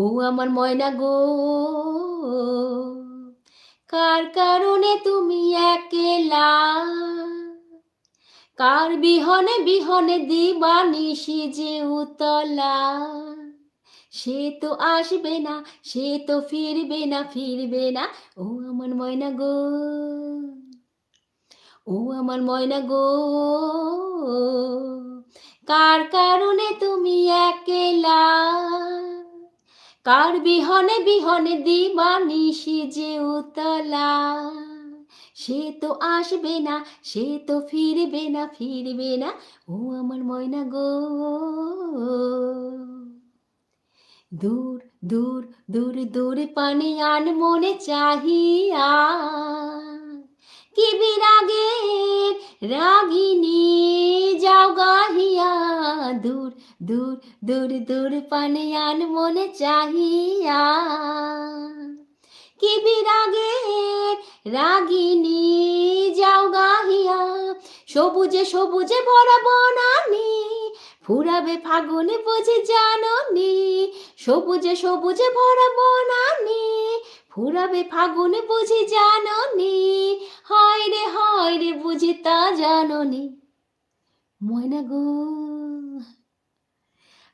ও আমার ময়না গো, কার কারণে তুমি একেলা? কার বিহনে বিহনে দিবানিশি যে উতলা? সে তো আসবে না, সে তো ফিরবে না, ফিরবে না। ও আমার ময়না গো, ও আমার ময়না গো, কার কারণে তুমি একেলা? কার বিহনে বিহনে দিবানিশি যে উতলা? সে তো আসবে না, সে তো ফিরবে না, ফিরবে না। ও আমার ময়না গো, দূর দূর দূর দূর পানে আনমনে চাহিয়া কি বিরাগের রাগিনী যাও গাহিয়া। দূর দূর দূর দূর পানে আনমনে চাহিয়া কি বিরাগের রাগিনী যাও গাহিয়া। সবুজে সবুজে ভরা বনানি ফুরাবে ফাগুনে বুঝি জাননি। সবুজে সবুজে ভরা বনানি ফুরাবে ফাগুনে বুঝি জাননি। হয় রে বুঝি তা জাননি। ময়না গো,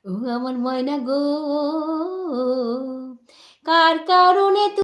ও আমার ময়না গো, কার কারণে